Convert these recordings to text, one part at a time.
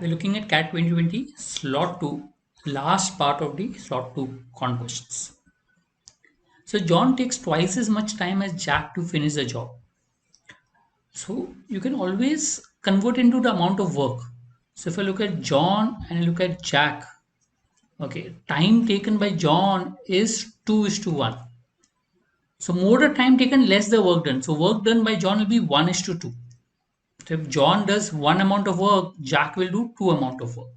we're looking at CAT 2020 slot 2, last part of the slot 2 questions. So John takes twice as much time as Jack to finish the job. So you can always convert into the amount of work. So if I look at John and I look at Jack, okay, time taken by John is 2:1. So more the time taken, less the work done. So work done by John will be 1:2. So if John does one amount of work, Jack will do two amount of work.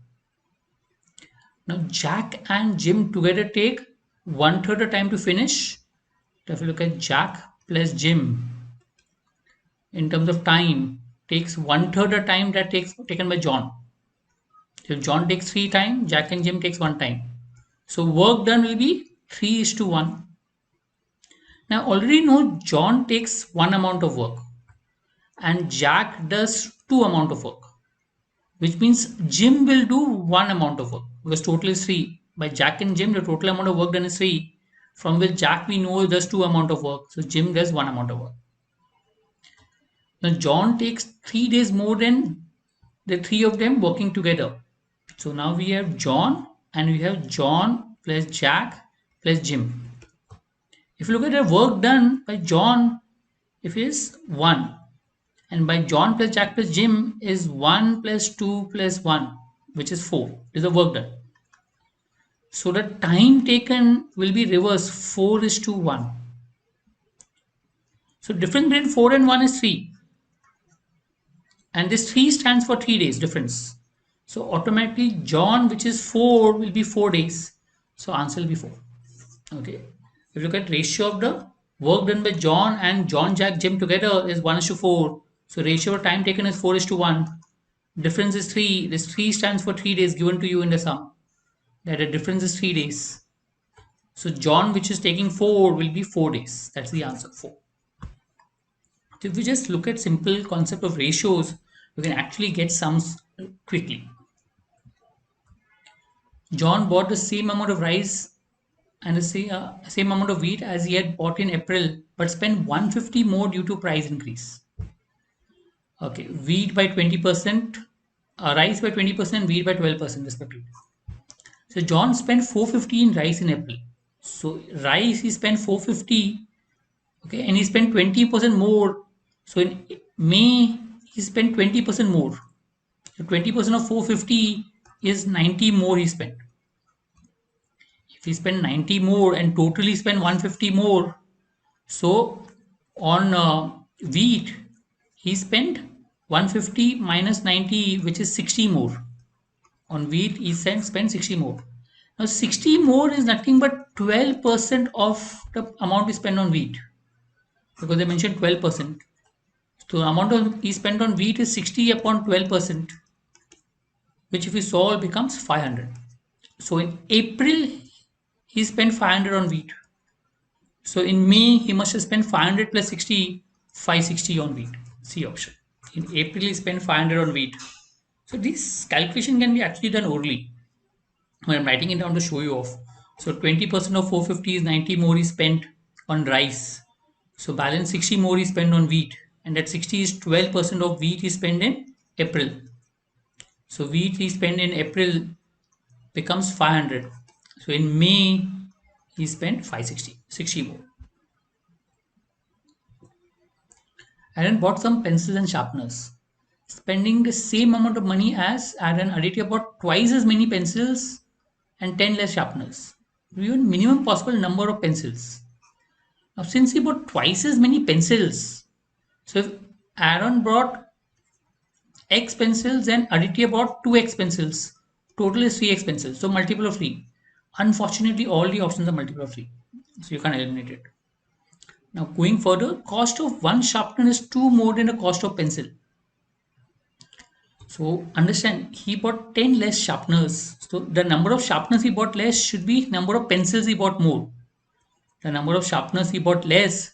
Now Jack and Jim together take one third the time to finish. So if you look at Jack plus Jim in terms of time takes one third the time that takes taken by John. So if John takes 3 time, Jack and Jim takes 1 time. So work done will be 3:1. Now already know John takes one amount of work and Jack does two amount of work, which means Jim will do one amount of work because total is 3. By Jack and Jim, the total amount of work done is 3, from which Jack we know does two amount of work. So Jim does one amount of work. Now John takes 3 days more than the three of them working together. So now we have John and we have John plus Jack plus Jim. If you look at the work done by John, if it is 1, and by John plus Jack plus Jim is 1 plus 2 plus 1, which is 4. This is the work done. So the time taken will be reverse, 4:1. So difference between 4 and 1 is 3. And this 3 stands for 3 days difference. So automatically John, which is 4, will be 4 days. So answer will be 4. Okay. If you look at ratio of the work done by John and John, Jack, Jim together is 1:4. So ratio of time taken is 4:1. Difference is 3. This 3 stands for 3 days given to you in the sum. That the difference is 3 days. So John, which is taking 4, will be 4 days. That's the answer, 4. So if we just look at simple concept of ratios, we can actually get sums quickly. John bought the same amount of rice and the same amount of wheat as he had bought in April, but spent 150 more due to price increase. Okay, wheat by 20%, rice by 20%, wheat by 12% respectively. So John spent 450 in rice in April. So rice he spent 450, okay, and he spent 20% more. So in May he spent 20% more. So 20% of 450 is 90 more he spent. If he spent 90 more and totally spent 150 more, so on wheat he spent 150 minus 90, which is 60 more. On wheat he spent 60 more. Now 60 more is nothing but 12% of the amount he spent on wheat, because they mentioned 12%. So the amount he spent on wheat is 60 upon 12%, which if we solve becomes 500. So in April he spent 500 on wheat. So in May he must have spent 500 plus 60, 560 on wheat. C option. In April he spent 500 on wheat. So this calculation can be actually done orally. I'm writing it down to show you off. So 20% of 450 is 90 more he spent on rice. So balance 60 more he spent on wheat, and that 60 is 12% of wheat he spent in April. So wheat he spent in April becomes 500. So in May he spent 560, 60 more. Aaron bought some pencils and sharpeners, spending the same amount of money as Aaron. Aditya bought twice as many pencils and 10 less sharpeners. We want minimum possible number of pencils. Now, since he bought twice as many pencils, so if Aaron brought X pencils and Aditya bought 2X pencils, total is 3X pencils. So multiple of 3. Unfortunately, all the options are multiple of 3. So you can eliminate it. Now going further, cost of one sharpener is 2 more than the cost of pencil. So understand, he bought 10 less sharpeners. So the number of sharpeners he bought less should be number of pencils he bought more. The number of sharpeners he bought less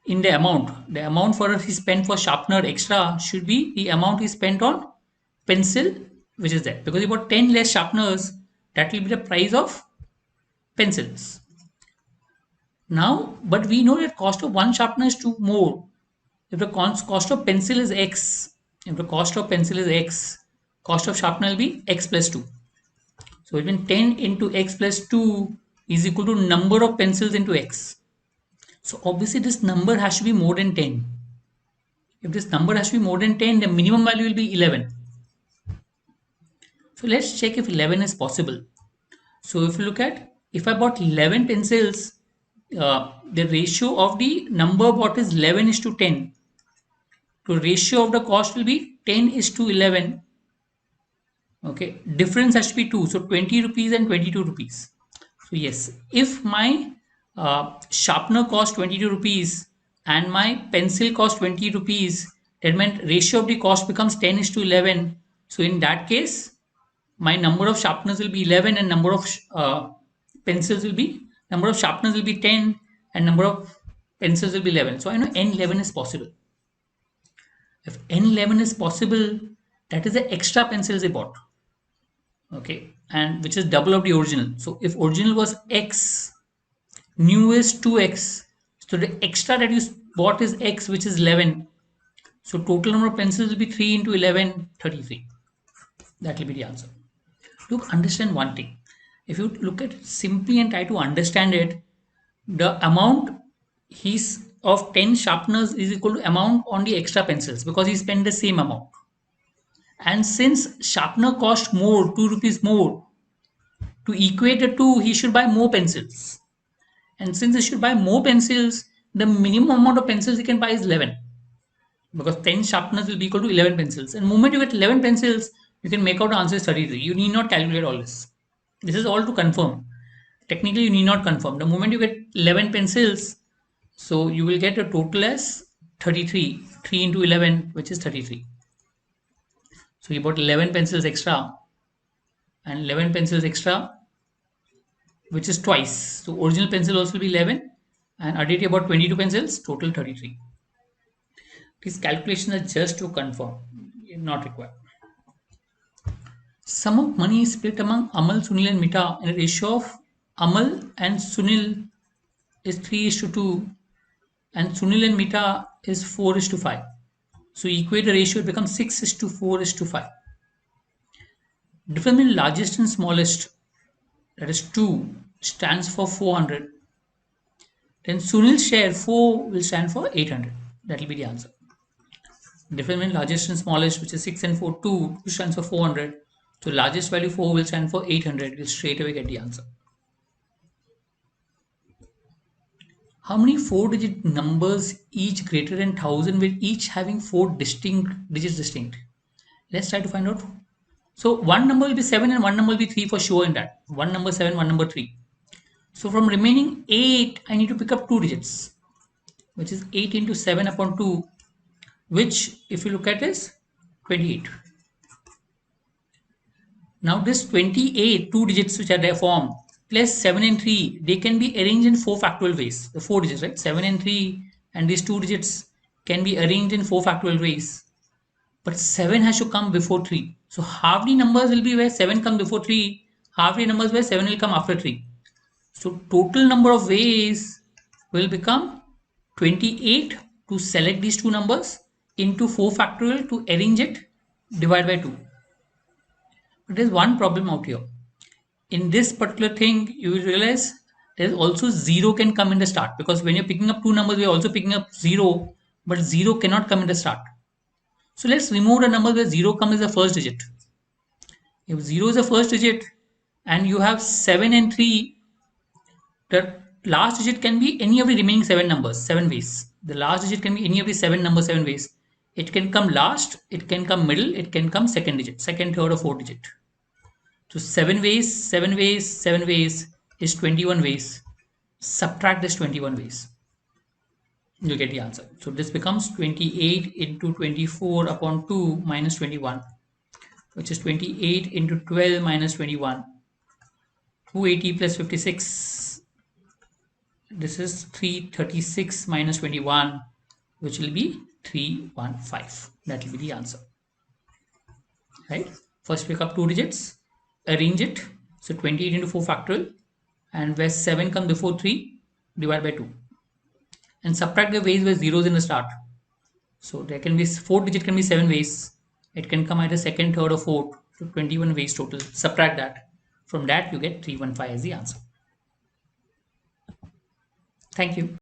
in the amount. The amount for he spent for sharpener extra should be the amount he spent on pencil, which is there. Because he bought 10 less sharpeners, that will be the price of pencils. Now, but we know that cost of one sharpener is 2 more. If the cost of pencil is X, if the cost of pencil is X, cost of sharpener will be x plus 2. So between 10 into x plus 2 is equal to number of pencils into x. So obviously this number has to be more than 10. If this number has to be more than 10, the minimum value will be 11. So let's check if 11 is possible. So if you look at, if I bought 11 pencils, the ratio of the number bought is 11 is to 10. So ratio of the cost will be 10 is to 11. Okay, difference has to be 2. So 20 rupees and 22 rupees. So yes, if my sharpener cost 22 rupees and my pencil cost 20 rupees, that meant ratio of the cost becomes 10 is to 11. So in that case, my number of sharpeners will be 11 and number of pencils will be, number of sharpeners will be 10 and number of pencils will be 11. So I know N11 is possible. If N11 is possible, that is the extra pencils they bought. Okay, and which is double of the original. So if original was X, new is 2X. So the extra that you bought is X, which is 11. So total number of pencils will be 3 into 11, 33. That will be the answer. Look, understand one thing. If you look at it simply and try to understand it, the amount he's of 10 sharpeners is equal to amount on the extra pencils because he spent the same amount. And since sharpener cost more, 2 rupees more, to equate the two, he should buy more pencils. And since he should buy more pencils, the minimum amount of pencils he can buy is 11. Because 10 sharpeners will be equal to 11 pencils. And the moment you get 11 pencils, you can make out the answer is 33. You need not calculate all this. This is all to confirm. Technically, you need not confirm. The moment you get 11 pencils, so you will get a total as 33. 3 into 11, which is 33. So you bought 11 pencils extra and 11 pencils extra, which is twice. So original pencil also will be 11 and additive about 22 pencils, total 33. These calculations are just to confirm, not required. Sum of money is split among Amal, Sunil and Mita in a ratio of Amal and Sunil is 3 is to 2 and Sunil and Mita is 4 is to 5. So equate the ratio, it becomes 6 is to 4 is to 5. Difference between largest and smallest, that is 2, stands for 400. Then Sunil's share 4 will stand for 800. That will be the answer. Difference between largest and smallest, which is 6 and 4, 2 stands for 400. So largest value 4 will stand for 800. We'll straight away get the answer. How many 4-digit numbers each greater than 1000 with each having 4 distinct digits distinct? Let's try to find out. So one number will be 7 and one number will be 3 for sure in that. One number 7, one number 3. So from remaining 8, I need to pick up 2 digits, which is 8 into 7 upon 2, which if you look at is 28. Now this 28, 2 digits which are there formed, plus 7 and 3, they can be arranged in 4 factorial ways. The 4 digits, right? 7 and 3 and these 2 digits can be arranged in 4 factorial ways. But 7 has to come before 3. So half the numbers will be where 7 comes before 3, half the numbers where 7 will come after 3. So total number of ways will become 28 to select these two numbers into 4 factorial to arrange it, divide by 2. But there's one problem out here. In this particular thing, you will realize there's also 0 can come in the start, because when you're picking up two numbers, we're also picking up 0, but 0 cannot come in the start. So let's remove the number where 0 comes as the first digit. If 0 is the first digit and you have 7 and 3, the last digit can be any of the remaining 7 numbers, 7 ways. The last digit can be any of the 7 numbers, 7 ways. It can come last, it can come middle, it can come second digit, second, third or fourth digit. So 7 ways, 7 ways, 7 ways is 21 ways. Subtract this 21 ways. You'll get the answer. So this becomes 28 into 24 upon 2 minus 21, which is 28 into 12 minus 21. 280 plus 56. This is 336 minus 21, which will be 315. That will be the answer. Right? First pick up 2 digits, arrange it. So 28 into 4 factorial, and where 7 comes before 3, divide by 2. And subtract the ways where 0 is in the start. So there can be 4 digit can be 7 ways. It can come either second, third or fourth. So 21 ways total. Subtract that. From that, you get 315 as the answer. Thank you.